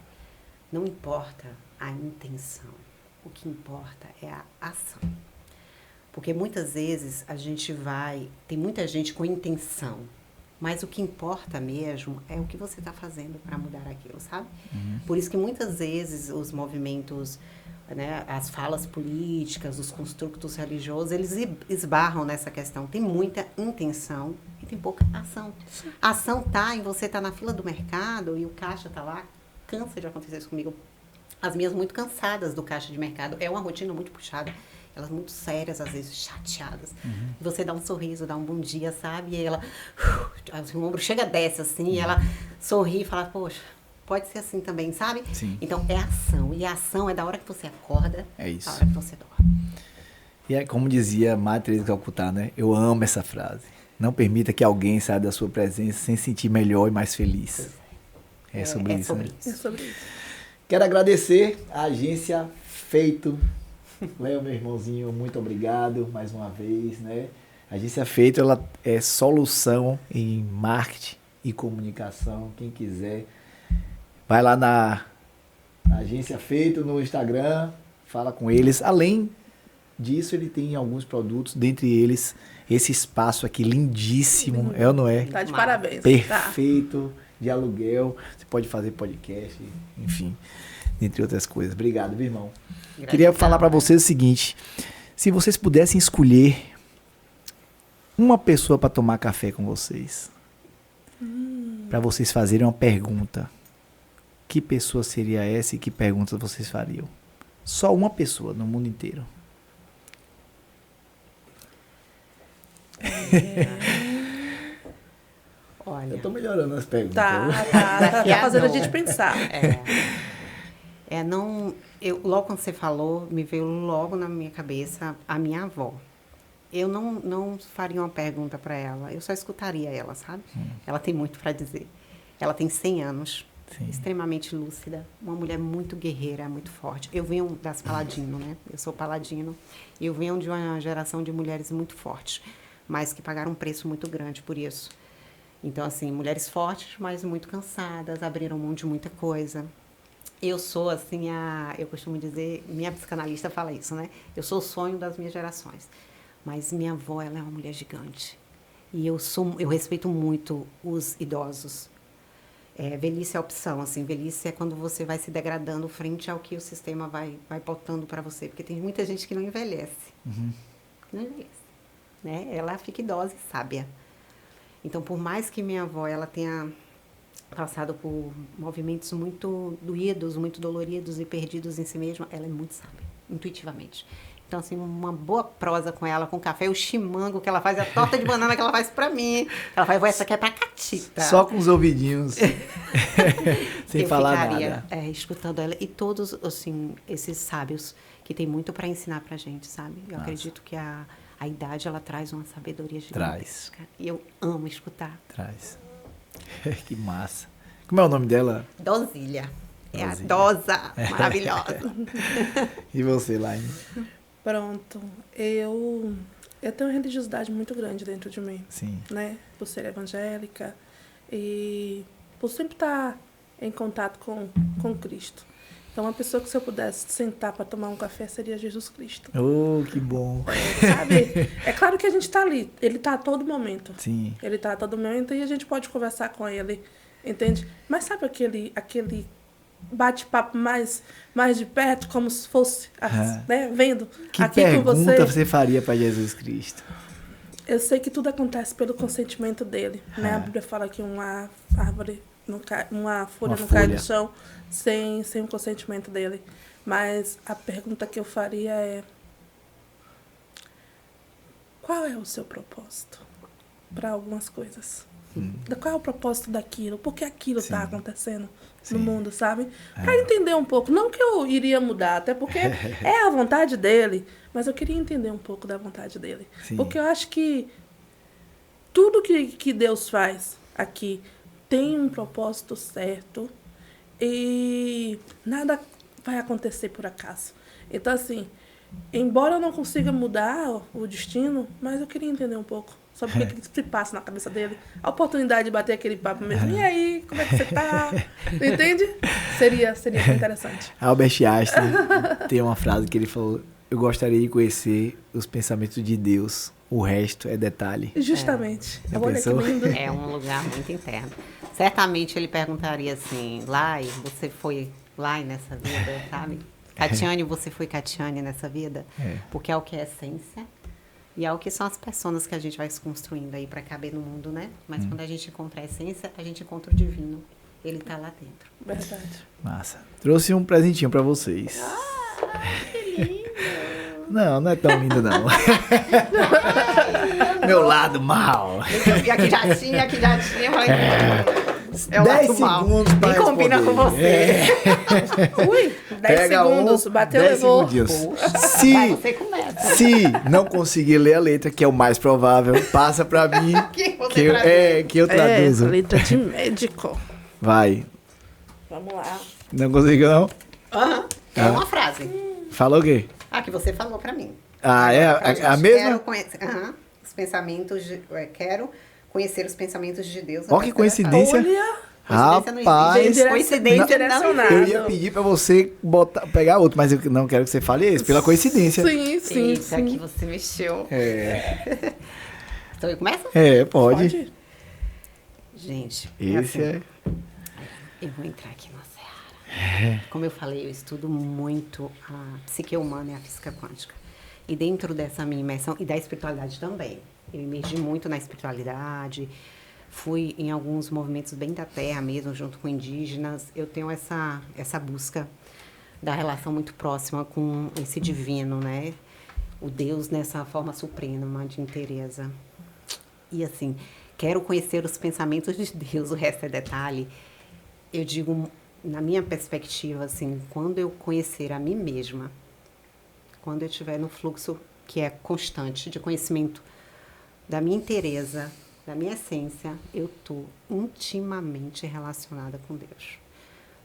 não importa a intenção, o que importa é a ação. Porque muitas vezes tem muita gente com intenção, mas o que importa mesmo é o que você está fazendo para mudar aquilo, sabe? Por isso que muitas vezes os movimentos, né, as falas políticas, os construtos religiosos, eles esbarram nessa questão. Tem muita intenção e tem pouca ação. A ação tá em você estar na fila do mercado e o caixa está lá. Cansa de acontecer isso comigo. As minhas muito cansadas do caixa de mercado. É uma rotina muito puxada. Elas muito sérias, às vezes chateadas. E você dá um sorriso, dá um bom dia, sabe? E ela, o ombro chega, desce assim, e ela sorri e fala, poxa, pode ser assim também, sabe? Sim. Então, é ação. E a ação é da hora que você acorda, É isso. da hora que você dorme. E é como dizia Madre Teresa de Calcutá, né? Eu amo essa frase. Não permita que alguém saia da sua presença sem sentir melhor e mais feliz. É sobre isso, né? É sobre isso. Quero agradecer a agência Feito. Léo, meu irmãozinho, muito obrigado mais uma vez, né? A agência Feito, ela é solução em marketing e comunicação. Quem quiser, vai lá na agência Feito no Instagram, fala com eles. Além disso, ele tem alguns produtos, dentre eles esse espaço aqui lindíssimo, é ou não é? Tá de parabéns. Perfeito, de aluguel. Você pode fazer podcast, enfim, entre outras coisas. Obrigado, meu irmão. Queria falar para vocês o seguinte: se vocês pudessem escolher uma pessoa para tomar café com vocês, para vocês fazerem uma pergunta, que pessoa seria essa e que perguntas vocês fariam? Só uma pessoa no mundo inteiro. Olha, Eu tô melhorando as perguntas. Tá fazendo a gente pensar. Logo quando você falou, me veio logo na minha cabeça a minha avó. Eu não faria uma pergunta para ela, eu só escutaria ela, sabe? Ela tem muito para dizer. Ela tem 100 anos, extremamente lúcida, uma mulher muito guerreira, muito forte. Eu venho das Paladino, né? Eu sou Paladino. E eu venho de uma geração de mulheres muito fortes, mas que pagaram um preço muito grande por isso. Então, assim, mulheres fortes, mas muito cansadas, abriram mão de muita coisa. Eu sou, assim, eu costumo dizer, minha psicanalista fala isso, né? Eu sou o sonho das minhas gerações. Mas minha avó, ela é uma mulher gigante. E eu respeito muito os idosos. Velhice é opção, assim. Velhice é quando você vai se degradando frente ao que o sistema vai pautando para você. Porque tem muita gente que não envelhece. Não envelhece. Né? Ela fica idosa e sábia. Então, por mais que minha avó ela tenha passado por movimentos muito doídos, muito doloridos e perdidos em si mesma, ela é muito sábia, intuitivamente. Então, assim, uma boa prosa com ela, com café, o chimango que ela faz, a torta de banana que ela faz pra mim. Ela faz, essa aqui é pra Catita. Só com os ouvidinhos, sem falar nada. Escutando ela. E todos, assim, esses sábios que tem muito para ensinar pra gente, sabe? Eu acredito que a idade, ela traz uma sabedoria gigantesca. Traz. E eu amo escutar. Traz. Que massa. Como é o nome dela? Dosília. É a Dosa. Maravilhosa. E você, Laine? Pronto. Eu tenho uma religiosidade muito grande dentro de mim. Sim. Né? Por ser evangélica e por sempre estar em contato com Cristo. Então, uma pessoa que se eu pudesse sentar para tomar um café seria Jesus Cristo. Oh, que bom. Sabe? É claro que a gente está ali. Ele está a todo momento. Sim. Ele está a todo momento e a gente pode conversar com ele, entende? Mas sabe aquele bate-papo mais de perto, como se fosse, né, vendo que aqui com você? Que pergunta você faria para Jesus Cristo? Eu sei que tudo acontece pelo consentimento dele, né? A Bíblia fala que uma folha não cai do chão sem o consentimento dele. Mas a pergunta que eu faria é: qual é o seu propósito para algumas coisas? Qual é o propósito daquilo? Por que aquilo está acontecendo Sim. no mundo, sabe? Para entender um pouco. Não que eu iria mudar, até porque é a vontade dele, mas eu queria entender um pouco da vontade dele. Sim. Porque eu acho que tudo que Deus faz aqui tem um propósito certo e nada vai acontecer por acaso. Então, assim, embora eu não consiga mudar o destino, mas eu queria entender um pouco sobre o que se passa na cabeça dele. A oportunidade de bater aquele papo mesmo. E aí, como é que você tá? Entende? Seria interessante. Albert Einstein tem uma frase que ele falou: eu gostaria de conhecer os pensamentos de Deus, o resto é detalhe. Justamente. Já Olha que pensou? lindo. É um lugar muito interno. Certamente ele perguntaria assim, Lai, você foi Lai nessa vida, sabe? Catiane, você foi Catiane nessa vida? Porque é o que é essência e é o que são as pessoas que a gente vai se construindo aí para caber no mundo, né? Mas quando a gente encontra a essência, a gente encontra o divino. Ele tá lá dentro. Verdade. Massa. Trouxe um presentinho pra vocês. Que lindo! Não é tão lindo, não. Meu lado mal. E aqui já tinha, eu falei, é o 10 lado mal. segundos pra Nem combina com responder. você. Ui, 10 Pega segundos. Bateu, 10 levou. segundinhos. Vai, você começa. Se não conseguir ler a letra, que é o mais provável, passa pra mim Que você que eu, traduz. que eu traduzo. Letra de médico. Vai. Vamos lá. Não conseguiu, não? Aham. É uma frase. Falou o quê? Ah, que você falou pra mim. Ah, é? Pra gente. A mesma? Quero conhecer, os pensamentos quero conhecer os pensamentos de Deus. Ó, que coincidência. Olha. Rapaz, Coincidência não. eu ia pedir pra você pegar outro, mas eu não quero que você fale esse, pela coincidência. Sim. Isso aqui você mexeu. Então eu começo? Pode. Gente, Esse assim, eu vou entrar aqui na seara. Como eu falei, eu estudo muito a psique humana e a física quântica. E dentro dessa minha imersão, e da espiritualidade também, eu emergi muito na espiritualidade, fui em alguns movimentos bem da terra mesmo, junto com indígenas. Eu tenho essa busca da relação muito próxima com esse divino, né? O Deus nessa forma suprema de Teresa. E assim, quero conhecer os pensamentos de Deus, o resto é detalhe. Eu digo, na minha perspectiva, assim, quando eu conhecer a mim mesma, quando eu estiver no fluxo que é constante de conhecimento da minha inteireza, da minha essência, eu estou intimamente relacionada com Deus.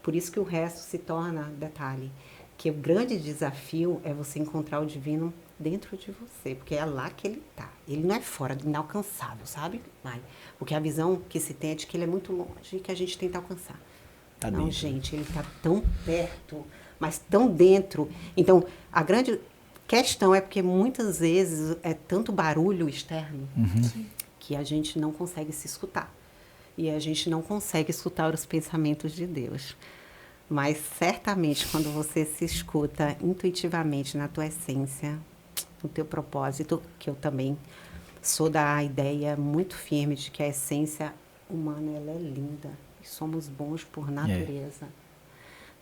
Por isso que o resto se torna detalhe. Que o grande desafio é você encontrar o divino dentro de você, porque é lá que ele está. Ele não é fora, inalcançável, sabe? Porque a visão que se tem é de que ele é muito longe e que a gente tenta alcançar. Tá não, dentro. gente, ele está tão perto, mas tão dentro. Então, a grande questão é porque muitas vezes é tanto barulho externo que a gente não consegue se escutar. E a gente não consegue escutar os pensamentos de Deus. Mas certamente quando você se escuta intuitivamente na tua essência, no teu propósito, que eu também sou da ideia muito firme de que a essência humana ela é linda e somos bons por natureza.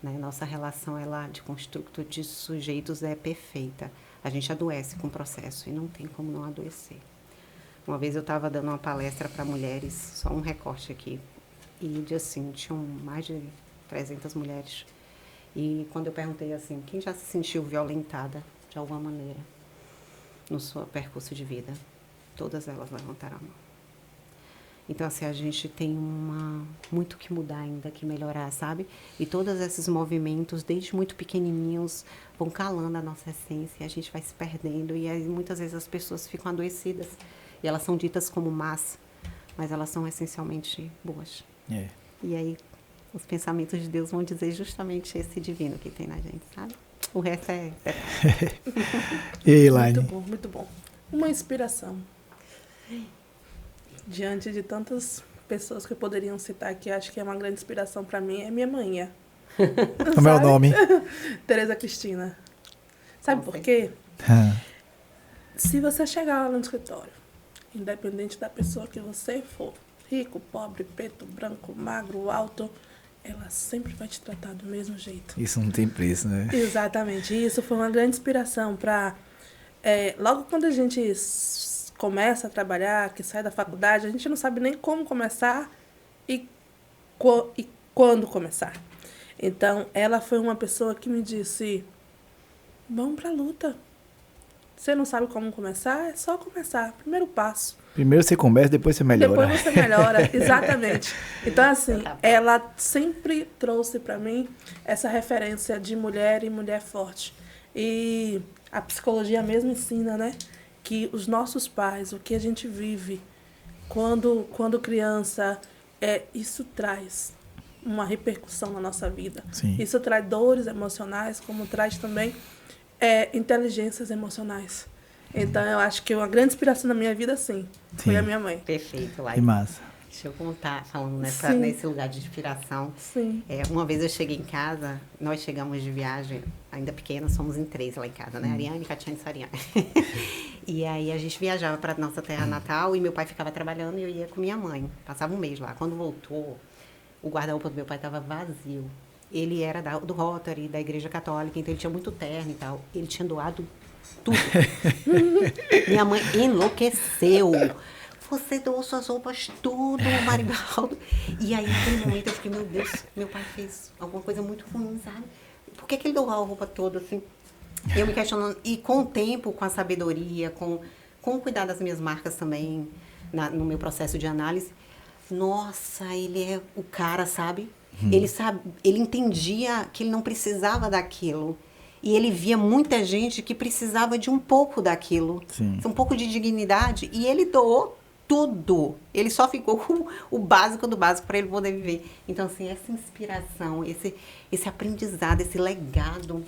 Né? Nossa relação ela de construto de sujeitos é perfeita. A gente adoece com o processo e não tem como não adoecer. Uma vez eu estava dando uma palestra para mulheres, só um recorte aqui, e assim, tinham mais de 300 mulheres. E quando eu perguntei assim, quem já se sentiu violentada de alguma maneira no seu percurso de vida? Todas elas levantaram a mão. Então, assim, a gente tem muito que mudar ainda, que melhorar, sabe? E todos esses movimentos, desde muito pequenininhos, vão calando a nossa essência, e a gente vai se perdendo, e aí, muitas vezes as pessoas ficam adoecidas, e elas são ditas como más, mas elas são essencialmente boas. E aí, os pensamentos de Deus vão dizer justamente esse divino que tem na gente, sabe? O resto é... E aí, Elaine? Muito bom, muito bom. Uma inspiração. Diante de tantas pessoas que eu poderiam citar aqui, acho que é uma grande inspiração para mim, é minha mãe. Como é o nome? Tereza Cristina. Sabe por quê? Se você chegar lá no escritório, independente da pessoa que você for, rico, pobre, preto, branco, magro, alto, ela sempre vai te tratar do mesmo jeito. Isso não tem preço, né? Exatamente. Isso foi uma grande inspiração para... logo quando a gente começa a trabalhar, que sai da faculdade, a gente não sabe nem como começar e quando começar. Então, ela foi uma pessoa que me disse, vamos pra luta. Você não sabe como começar? É só começar. Primeiro passo. Primeiro você começa, depois você melhora. Depois você melhora, exatamente. Então, assim, ela sempre trouxe para mim essa referência de mulher e mulher forte. E a psicologia mesmo ensina, né? Que os nossos pais, o que a gente vive quando criança, isso traz uma repercussão na nossa vida. Sim. Isso traz dores emocionais, como traz também inteligências emocionais. Então, eu acho que uma grande inspiração na minha vida, sim, foi a minha mãe. Perfeito, Laís. Que massa. Deixa eu contar, falando nesse lugar de inspiração. Sim. Uma vez eu cheguei em casa, nós chegamos de viagem, ainda pequena, somos em 3 lá em casa, né? Ariane, Catiane e Sariane. E aí a gente viajava para nossa terra natal e meu pai ficava trabalhando e eu ia com minha mãe. Passava um mês lá. Quando voltou, o guarda-roupa do meu pai estava vazio. Ele era do Rotary, da Igreja Católica, então ele tinha muito terno e tal. Ele tinha doado tudo. Minha mãe enlouqueceu. Você doou suas roupas tudo, Maribaldo. E aí, naquele momento, eu fiquei, meu Deus, meu pai fez alguma coisa muito ruim, sabe? Por que ele doou a roupa toda, assim? Eu me questionando. E com o tempo, com a sabedoria, com o cuidar das minhas marcas também, no meu processo de análise, nossa, ele é o cara, sabe? Ele entendia que ele não precisava daquilo. E ele via muita gente que precisava de um pouco daquilo. Sim. Um pouco de dignidade. E ele doou tudo. Ele só ficou com o básico do básico para ele poder viver. Então, assim, essa inspiração, esse aprendizado, esse legado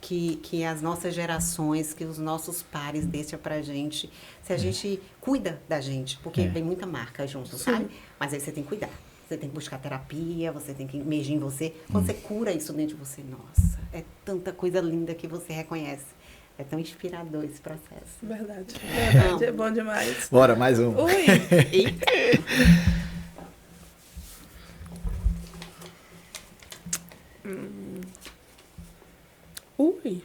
que as nossas gerações, que os nossos pares deixam pra gente, se a gente cuida da gente, porque vem muita marca junto, sabe? Mas aí você tem que cuidar. Você tem que buscar terapia, você tem que imergir em você. Quando você cura isso dentro de você, nossa, é tanta coisa linda que você reconhece. É tão inspirador esse processo. Verdade. Verdade, é bom demais. Bora, mais um. Ui! Eita. Ui!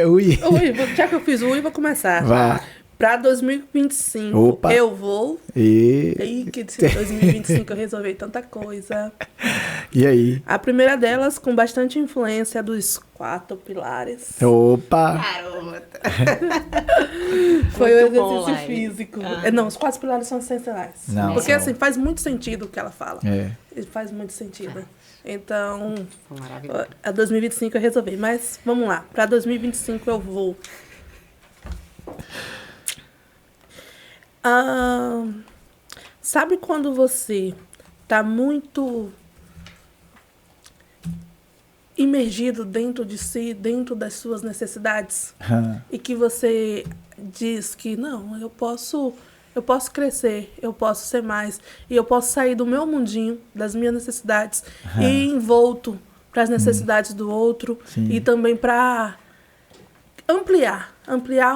Ui. Já que eu fiz ui, vou começar. Vá. Para 2025, Opa. eu vou... E que em 2025 eu resolvi tanta coisa. aí? A primeira delas, com bastante influência dos 4 pilares, Opa. Caramba. foi o Muito bom, exercício Lai. físico. Ah. Não, os 4 pilares são essenciais. Não, Porque, são. assim, faz muito sentido o que ela fala. É. Faz muito sentido. Então, Maravilhoso. a 2025 eu resolvi. Mas, vamos lá. Para 2025 eu vou... sabe quando você tá muito imergido dentro de si, dentro das suas necessidades, e que você diz que não, eu posso crescer, eu posso ser mais, e eu posso sair do meu mundinho, das minhas necessidades, e ir envolto para as necessidades do outro, Sim. e também para ampliar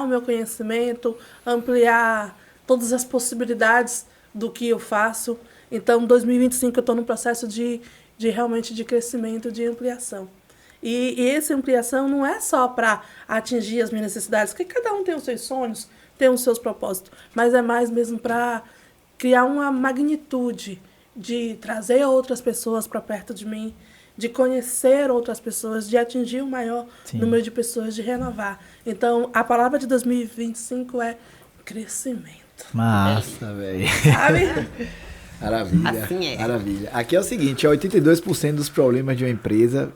o meu conhecimento, ampliar todas as possibilidades do que eu faço. Então, em 2025 eu estou num processo de realmente de crescimento, de ampliação. E essa ampliação não é só para atingir as minhas necessidades, porque cada um tem os seus sonhos, tem os seus propósitos, mas é mais mesmo para criar uma magnitude de trazer outras pessoas para perto de mim, de conhecer outras pessoas, de atingir o maior número de pessoas, de renovar. Então, a palavra de 2025 é crescimento. Massa, velho. Sabe? Maravilha. Assim é. Maravilha. Aqui é o seguinte, 82% dos problemas de uma empresa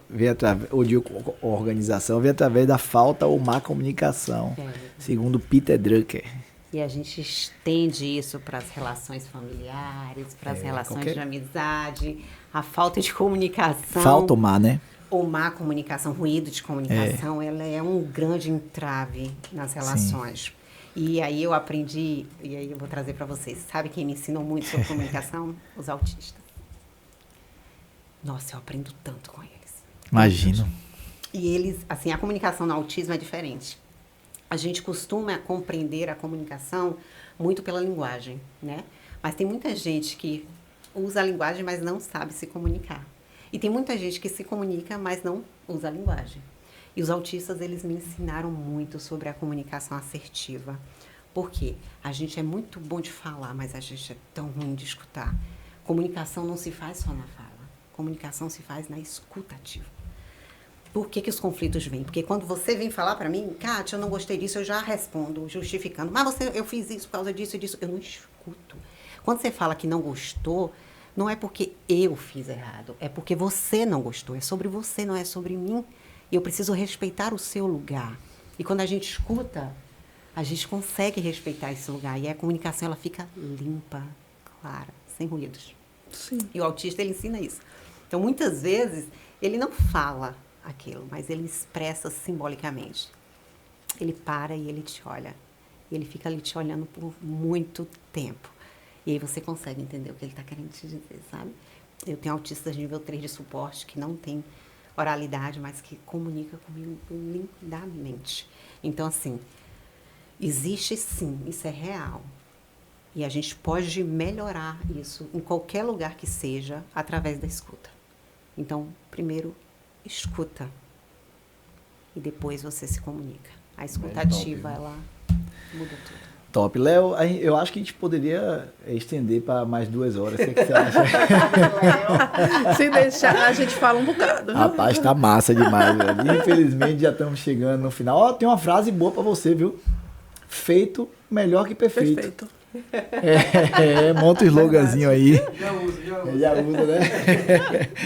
ou de organização vem através da falta ou má comunicação, segundo Peter Drucker. E a gente estende isso para as relações familiares, para as relações de amizade, a falta de comunicação. Falta ou má, né? Ou má comunicação, ruído de comunicação, ela é um grande entrave nas relações. E aí eu aprendi, e aí eu vou trazer para vocês. Sabe quem me ensinou muito sobre comunicação? Os autistas. Nossa, eu aprendo tanto com eles. Imagino. E eles, assim, a comunicação no autismo é diferente. A gente costuma compreender a comunicação muito pela linguagem, né? Mas tem muita gente que usa a linguagem, mas não sabe se comunicar. E tem muita gente que se comunica, mas não usa a linguagem. E os autistas, eles me ensinaram muito sobre a comunicação assertiva. Por quê? A gente é muito bom de falar, mas a gente é tão ruim de escutar. Comunicação não se faz só na fala. Comunicação se faz na escuta ativa. Por que os conflitos vêm? Porque quando você vem falar para mim, Kátia, eu não gostei disso, eu já respondo, justificando. Mas eu fiz isso por causa disso e disso. Eu não escuto. Quando você fala que não gostou, não é porque eu fiz errado, é porque você não gostou. É sobre você, não é sobre mim. E eu preciso respeitar o seu lugar. E quando a gente escuta, a gente consegue respeitar esse lugar. E a comunicação, ela fica limpa, clara, sem ruídos. Sim. E o autista, ele ensina isso. Então, muitas vezes, ele não fala aquilo, mas ele expressa simbolicamente. Ele para e ele te olha. E ele fica ali te olhando por muito tempo. E aí você consegue entender o que ele está querendo te dizer, sabe? Eu tenho autistas de nível 3 de suporte que não tem oralidade, mas que comunica comigo lindamente. Então, assim, existe sim, isso é real. E a gente pode melhorar isso em qualquer lugar que seja, através da escuta. Então, primeiro, escuta. E depois você se comunica. A escuta ativa, ela muda tudo. Top. Léo, eu acho que a gente poderia estender para mais 2 horas. O que você acha? Se deixar, a gente fala um bocado. Rapaz, tá massa demais, velho. Infelizmente, já estamos chegando no final. Ó, tem uma frase boa para você, viu? Feito melhor que perfeito. Perfeito. Monta o sloganzinho aí. Já usa. Já usa, né?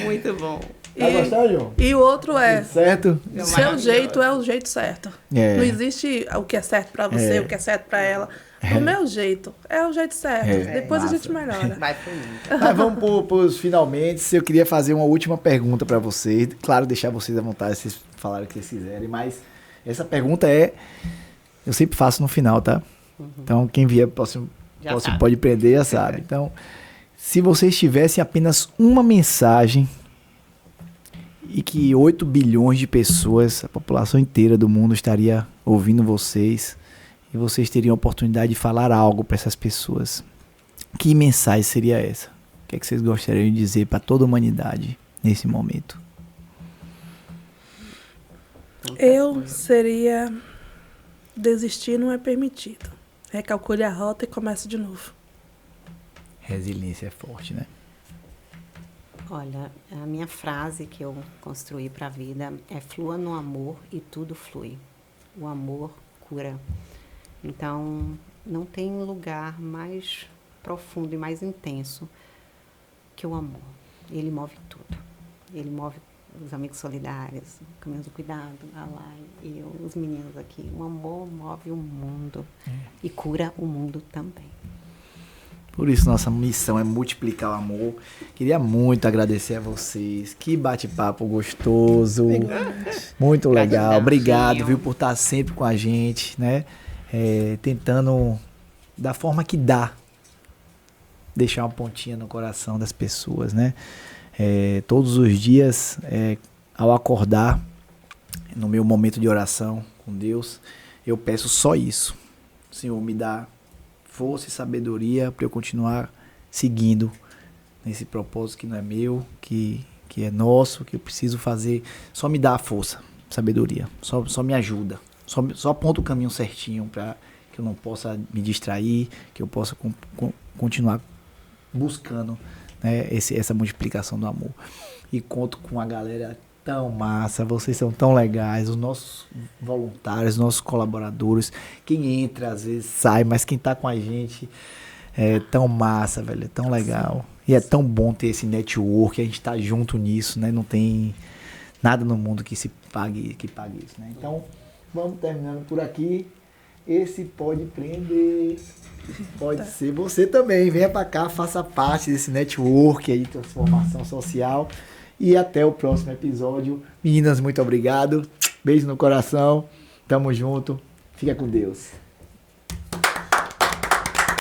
Muito bom. Tá gostando, João? E o outro é, Tudo certo? seu jeito é o jeito certo. É. Não existe o que é certo pra você, o que é certo pra ela. O meu jeito é o jeito certo. Depois massa. a gente melhora. Vai fluindo. Mas vamos pros finalmente. Eu queria fazer uma última pergunta para vocês. Claro, deixar vocês à vontade, vocês falarem o que vocês quiserem. Mas essa pergunta eu sempre faço no final, tá? Então, quem vier próximo pode prender, já sabe. Então, se vocês tivessem apenas uma mensagem e que 8 bilhões de pessoas, a população inteira do mundo estaria ouvindo vocês e vocês teriam a oportunidade de falar algo para essas pessoas, que mensagem seria essa? O que é que vocês gostariam de dizer para toda a humanidade nesse momento? Eu seria: desistir não é permitido. Recalcule a rota e comece de novo. Resiliência é forte, né? Olha, a minha frase que eu construí para a vida é: flua no amor e tudo flui. O amor cura. Então, não tem lugar mais profundo e mais intenso que o amor. Ele move tudo. Ele move os amigos solidários, o Caminho do Cuidado, a Lai e os meninos aqui. O amor move o mundo e cura o mundo também. Por isso, nossa missão é multiplicar o amor. Queria muito agradecer a vocês. Que bate-papo gostoso. Muito legal. Obrigado, viu, por estar sempre com a gente, né? Tentando, da forma que dá, deixar uma pontinha no coração das pessoas, né? Todos os dias, ao acordar, no meu momento de oração com Deus, eu peço só isso. Senhor, me dá força e sabedoria para eu continuar seguindo nesse propósito que não é meu, que é nosso, que eu preciso fazer. Só me dá a força, sabedoria, só me ajuda, só aponta o caminho certinho para que eu não possa me distrair, que eu possa continuar buscando, né, essa multiplicação do amor. E conto com a galera tão massa, vocês são tão legais, os nossos voluntários, os nossos colaboradores, quem entra às vezes sai, mas quem tá com a gente é tão massa, velho, é tão legal. E é tão bom ter esse network, a gente tá junto nisso, né? Não tem nada no mundo que pague isso, né? Então, vamos terminando por aqui. Esse pode prender, pode ser você também. Venha pra cá, faça parte desse network aí, transformação social. E até o próximo episódio. Meninas, muito obrigado. Beijo no coração. Tamo junto. Fica com Deus.